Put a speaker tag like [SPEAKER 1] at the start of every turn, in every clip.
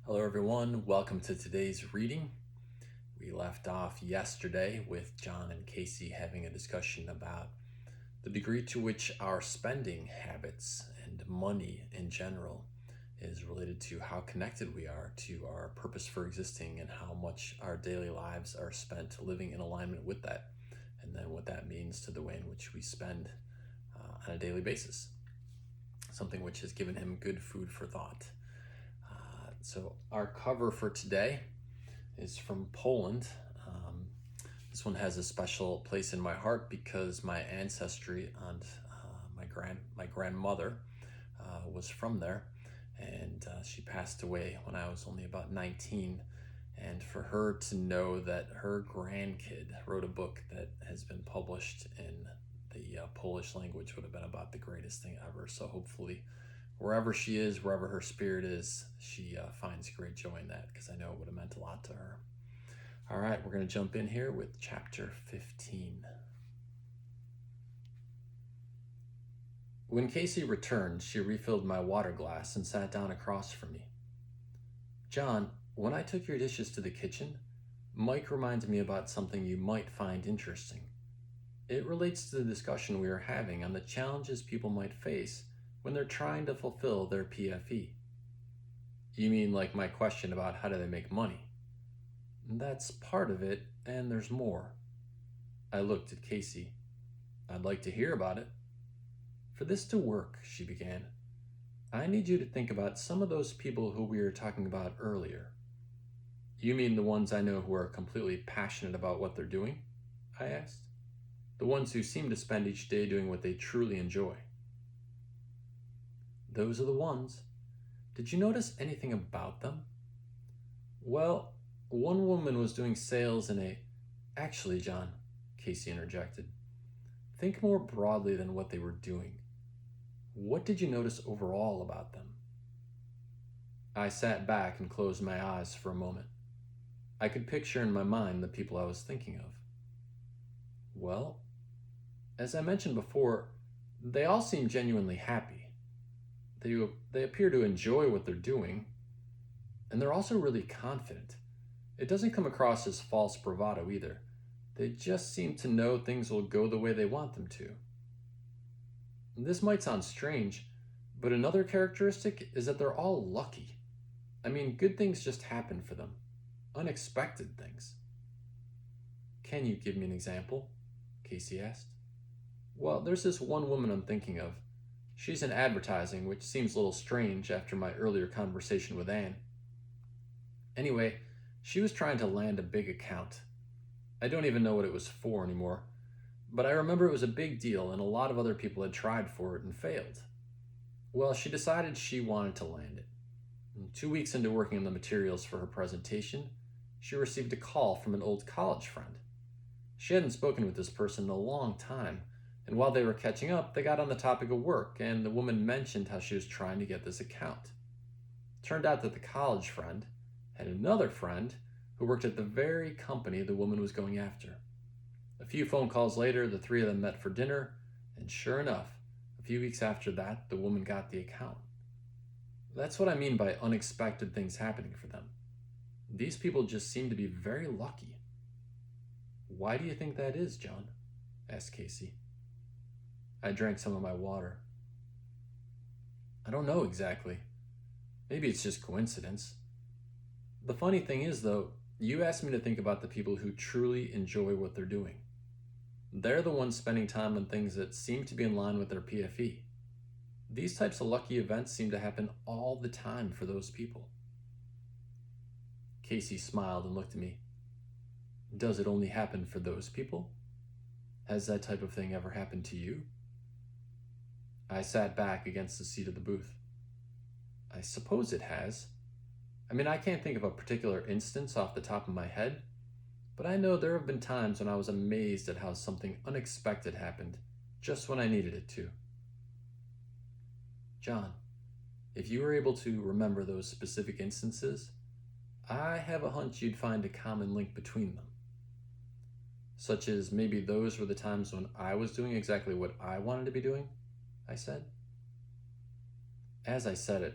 [SPEAKER 1] Hello, everyone. Welcome to today's reading. We left off yesterday with John and Casey having a discussion about the degree to which our spending habits and money in general is related to how connected we are to our purpose for existing and how much our daily lives are spent living in alignment with that, and then what that means to the way in which we spend on a daily basis. Something which has given him good food for thought. So our cover for today is from Poland. This one has a special place in my heart because my ancestry and my grandmother was from there, and she passed away when I was only about 19. And for her to know that her grandkid wrote a book that has been published in the Polish language would have been about the greatest thing ever. So hopefully, wherever she is, wherever her spirit is, she finds great joy in that, because I know it would have meant a lot to her. All right, we're going to jump in here with chapter 15. When Casey returned, she refilled my water glass and sat down across from me. John, when I took your dishes to the kitchen, Mike reminded me about something you might find interesting. It relates to the discussion we are having on the challenges people might face when they're trying to fulfill their PFE. You mean like my question about how do they make money? That's part of it, and there's more. I looked at Casey. I'd like to hear about it. For this to work, she began, I need you to think about some of those people who we were talking about earlier. You mean the ones I know who are completely passionate about what they're doing? I asked. The ones who seem to spend each day doing what they truly enjoy. Those are the ones. Did you notice anything about them? Well, one woman was doing sales in a... Actually, John, Casey interjected, think more broadly than what they were doing. What did you notice overall about them? I sat back and closed my eyes for a moment. I could picture in my mind the people I was thinking of. Well, as I mentioned before, they all seem genuinely happy. They appear to enjoy what they're doing, and they're also really confident. It doesn't come across as false bravado either. They just seem to know things will go the way they want them to. This might sound strange, but another characteristic is that they're all lucky. I mean, good things just happen for them. Unexpected things. Can you give me an example? Casey asked. Well, there's this one woman I'm thinking of. She's in advertising, which seems a little strange after my earlier conversation with Anne. Anyway, she was trying to land a big account. I don't even know what it was for anymore, but I remember it was a big deal and a lot of other people had tried for it and failed. Well, she decided she wanted to land it. And 2 weeks into working on the materials for her presentation, she received a call from an old college friend. She hadn't spoken with this person in a long time, and while they were catching up, they got on the topic of work, and the woman mentioned how she was trying to get this account. Turned out that the college friend had another friend who worked at the very company the woman was going after. A few phone calls later, the three of them met for dinner, and sure enough, a few weeks after that, the woman got the account. That's what I mean by unexpected things happening for them. These people just seem to be very lucky. Why do you think that is, John? Asked Casey. I drank some of my water. I don't know exactly. Maybe it's just coincidence. The funny thing is, though, you asked me to think about the people who truly enjoy what they're doing. They're the ones spending time on things that seem to be in line with their PFE. These types of lucky events seem to happen all the time for those people. Casey smiled and looked at me. Does it only happen for those people? Has that type of thing ever happened to you? I sat back against the seat of the booth. I suppose it has. I mean, I can't think of a particular instance off the top of my head, but I know there have been times when I was amazed at how something unexpected happened just when I needed it to. John, if you were able to remember those specific instances, I have a hunch you'd find a common link between them. Such as maybe those were the times when I was doing exactly what I wanted to be doing, I said. As I said it,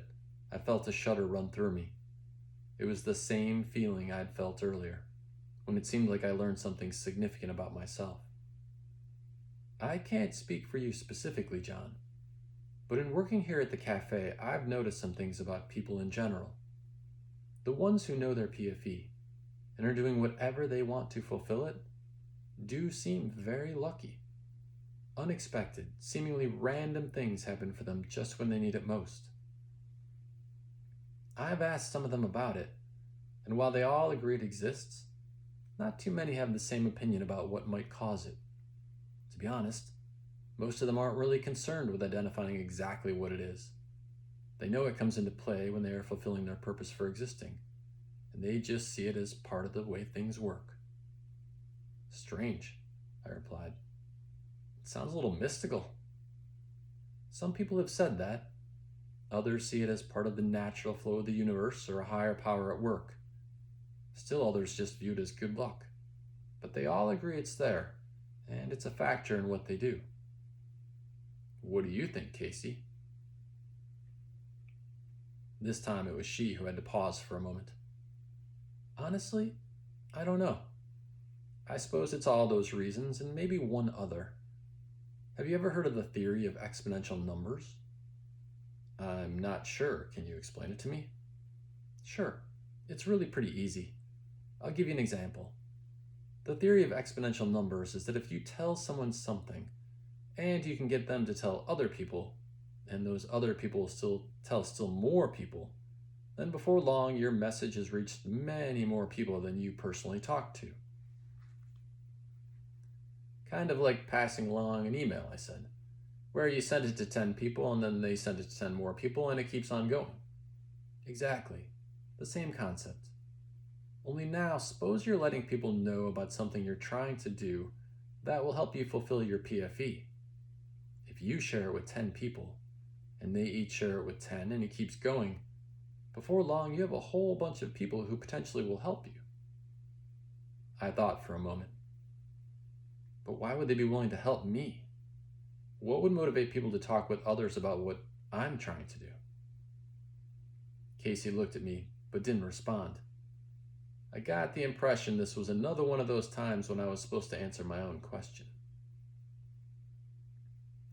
[SPEAKER 1] I felt a shudder run through me. It was the same feeling I'd felt earlier, when it seemed like I learned something significant about myself. I can't speak for you specifically, John, but in working here at the cafe, I've noticed some things about people in general. The ones who know their PFE and are doing whatever they want to fulfill it do seem very lucky. Unexpected, seemingly random things happen for them just when they need it most. I've asked some of them about it, and while they all agree it exists, not too many have the same opinion about what might cause it. To be honest, most of them aren't really concerned with identifying exactly what it is. They know it comes into play when they are fulfilling their purpose for existing, and they just see it as part of the way things work. Strange, I replied. It sounds a little mystical. Some people have said that. Others see it as part of the natural flow of the universe or a higher power at work. Still others just view it as good luck. But they all agree it's there, and it's a factor in what they do. What do you think, Casey? This time it was she who had to pause for a moment. Honestly, I don't know. I suppose it's all those reasons and maybe one other. Have you ever heard of the theory of exponential numbers? I'm not sure. Can you explain it to me? Sure. It's really pretty easy. I'll give you an example. The theory of exponential numbers is that if you tell someone something, and you can get them to tell other people, and those other people still tell more people, then before long your message has reached many more people than you personally talk to. Kind of like passing along an email, I said, where you send it to 10 people and then they send it to 10 more people and it keeps on going. Exactly. The same concept. Only now, suppose you're letting people know about something you're trying to do that will help you fulfill your PFE. If you share it with 10 people, and they each share it with 10, and it keeps going, before long you have a whole bunch of people who potentially will help you. I thought for a moment. But why would they be willing to help me? What would motivate people to talk with others about what I'm trying to do? Casey looked at me, but didn't respond. I got the impression this was another one of those times when I was supposed to answer my own question.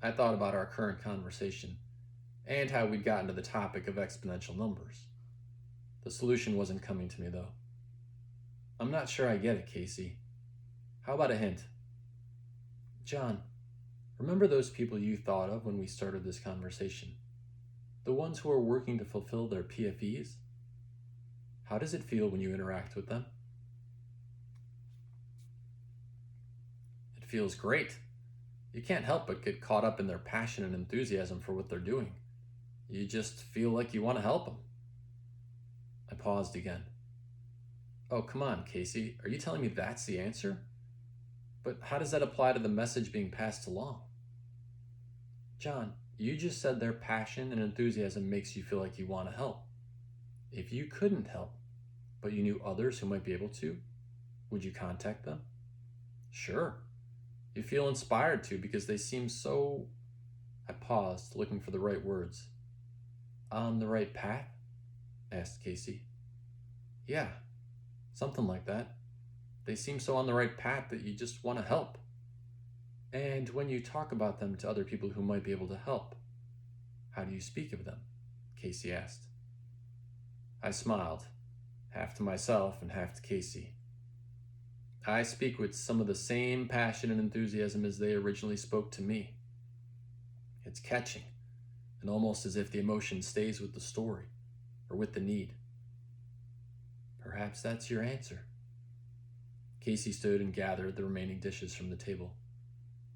[SPEAKER 1] I thought about our current conversation and how we'd gotten to the topic of exponential numbers. The solution wasn't coming to me, though. I'm not sure I get it, Casey. How about a hint? John, remember those people you thought of when we started this conversation? The ones who are working to fulfill their PFEs? How does it feel when you interact with them? It feels great. You can't help but get caught up in their passion and enthusiasm for what they're doing. You just feel like you want to help them. I paused again. Oh, come on, Casey. Are you telling me that's the answer? But how does that apply to the message being passed along? John, you just said their passion and enthusiasm makes you feel like you want to help. If you couldn't help, but you knew others who might be able to, would you contact them? Sure. You feel inspired to because they seem so... I paused, looking for the right words. On the right path? Asked Casey. Yeah, something like that. They seem so on the right path that you just want to help. And when you talk about them to other people who might be able to help, how do you speak of them? Casey asked. I smiled, half to myself and half to Casey. I speak with some of the same passion and enthusiasm as they originally spoke to me. It's catching, and almost as if the emotion stays with the story, or with the need. Perhaps that's your answer. Casey stood and gathered the remaining dishes from the table.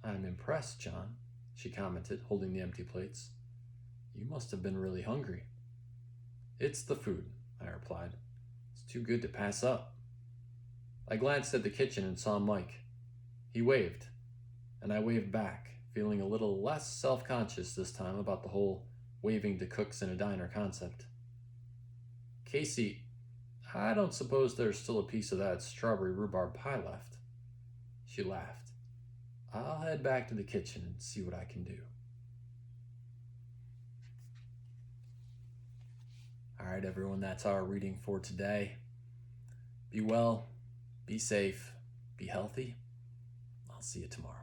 [SPEAKER 1] I'm impressed, John, she commented, holding the empty plates. You must have been really hungry. It's the food, I replied. It's too good to pass up. I glanced at the kitchen and saw Mike. He waved, and I waved back, feeling a little less self-conscious this time about the whole waving to cooks in a diner concept. Casey, I don't suppose there's still a piece of that strawberry rhubarb pie left. She laughed. I'll head back to the kitchen and see what I can do. All right, everyone, that's our reading for today. Be well, be safe, be healthy. I'll see you tomorrow.